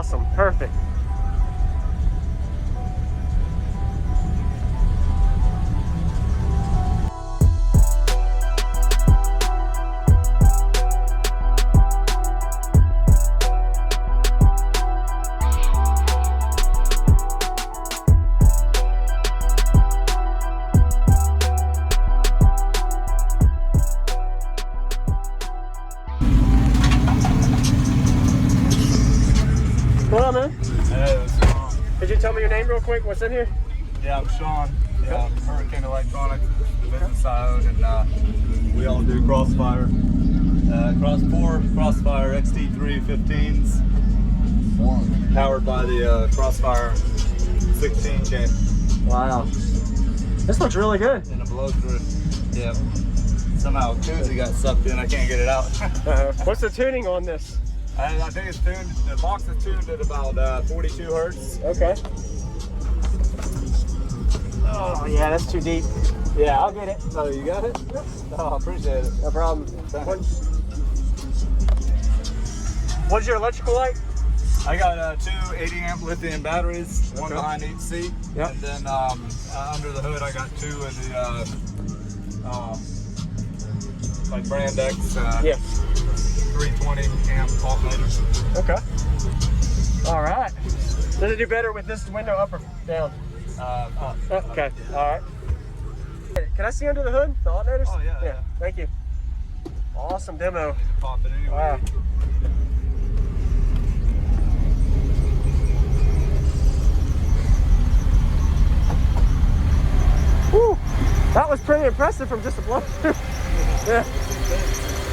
Awesome, perfect. Hello, man. Hey, what's going on? Could you tell me your name real quick? What's in here? Yeah, I'm Sean. Yeah, Hurricane Electronics, the business I own, and we all do Crossfire. Crossfire XT3 15s, powered by the Crossfire 16 chain. Wow. This looks really good. And a Blowthrough. Yeah. Somehow koozie got sucked in. I can't get it out. What's the tuning on this? I think it's tuned. The box is tuned at about 42 hertz. Okay. Oh yeah, that's too deep. Yeah, I'll get it. Oh, you got it? Oh, I appreciate it. No problem. What's your electrical like? I got two 80 amp lithium batteries, one behind each seat. Yep. And then under the hood, I got two of the like brand X. Yeah. 320 amp alternators. Okay. All right. Does it do better with this window up or down? Up. Okay. All right. Can I see under the hood, the alternators? Oh yeah. Thank you. Awesome demo. Pop it anyway. Wow. Woo! That was pretty impressive from just a blow. Yeah.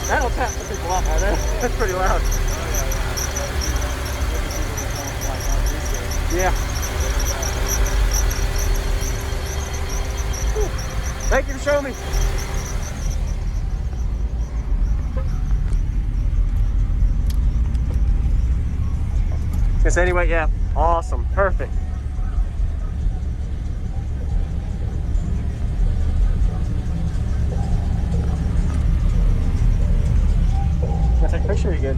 That'll tap the people up, I know. That's pretty loud. Yeah. Whew. Thank you for showing me. Yes, anyway, yeah. Awesome. Perfect. Can I take a picture? You good?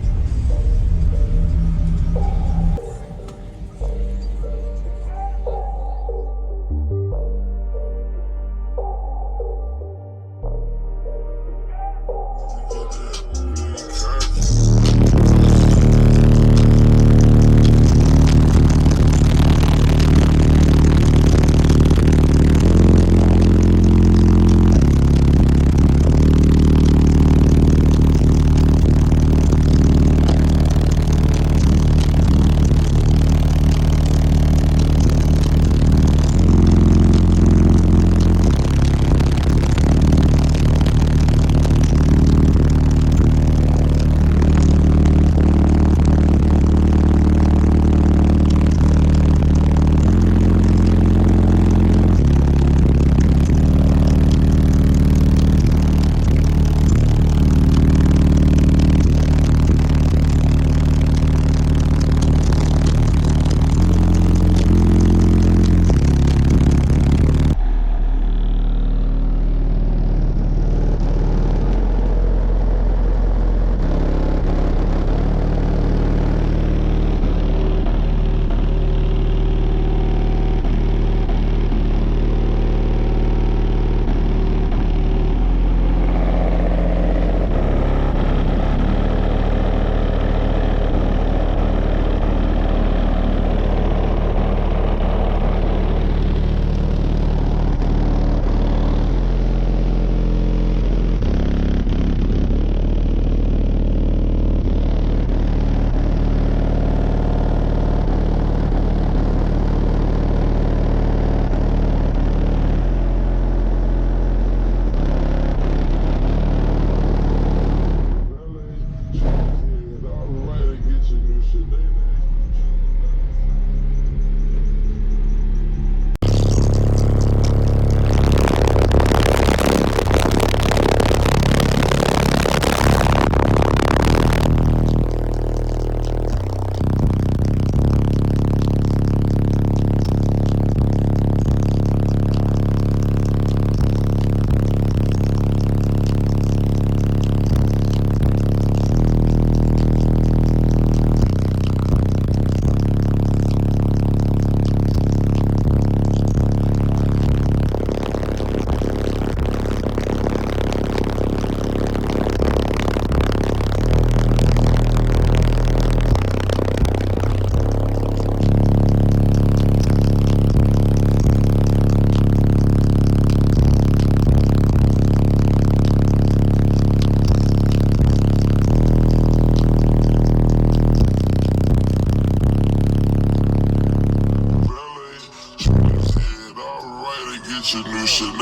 get your new shit.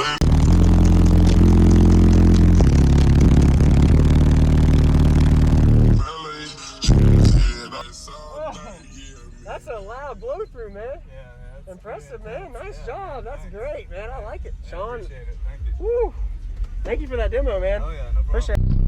That's a loud blow through, man. Yeah, impressive, good. man. Nice Yeah, job. That's thanks. great, man. I like it. Yeah, Sean. appreciate it. Thank you. Woo. Thank you for that demo, man. Oh yeah, no problem. Appreciate it.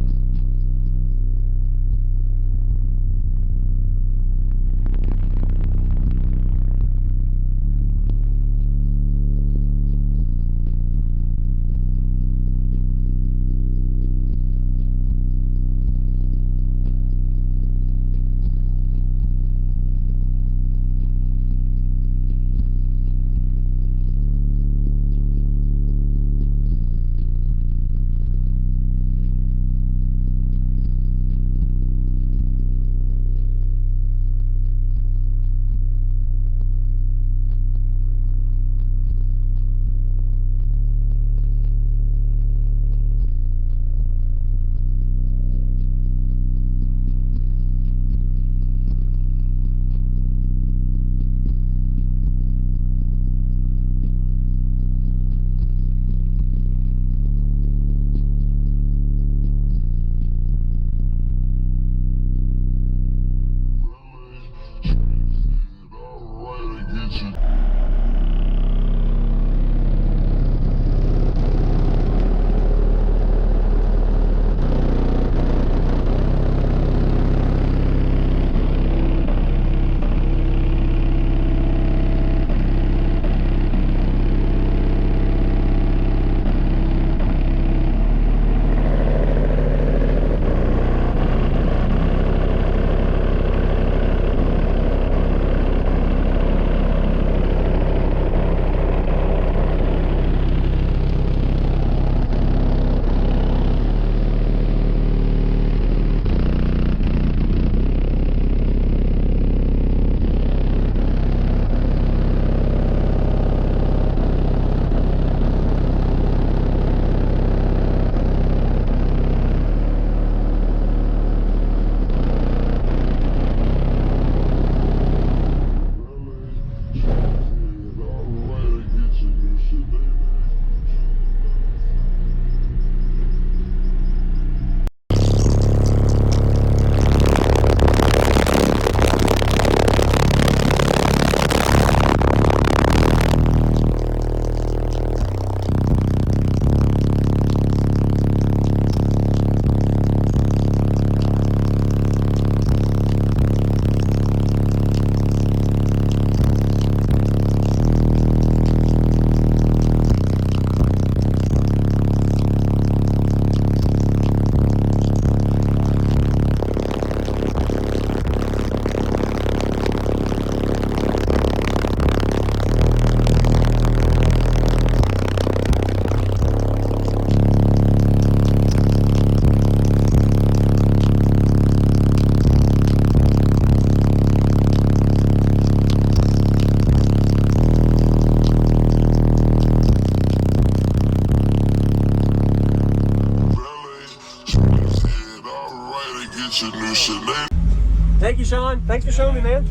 Thank you, Sean. Thanks for showing me, man.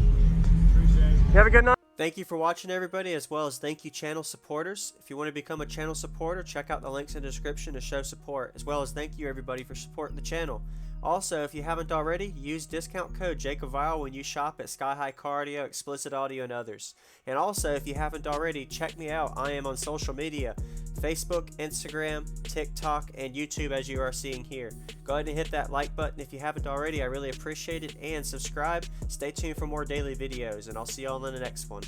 Appreciate it. You have a good night. Thank you for watching, everybody, as well as thank you channel supporters. If you want to become a channel supporter, check out the links in the description to show support, as well as thank you everybody for supporting the channel. Also, if you haven't already, use discount code JacobViral when you shop at SkyHigh Cardio, Explicit Audio, and others. And also, if you haven't already, check me out. I am on social media, Facebook, Instagram, TikTok, and YouTube, as you are seeing here. Go ahead and hit that like button if you haven't already. I really appreciate it. And subscribe. Stay tuned for more daily videos, and I'll see you all in the next one.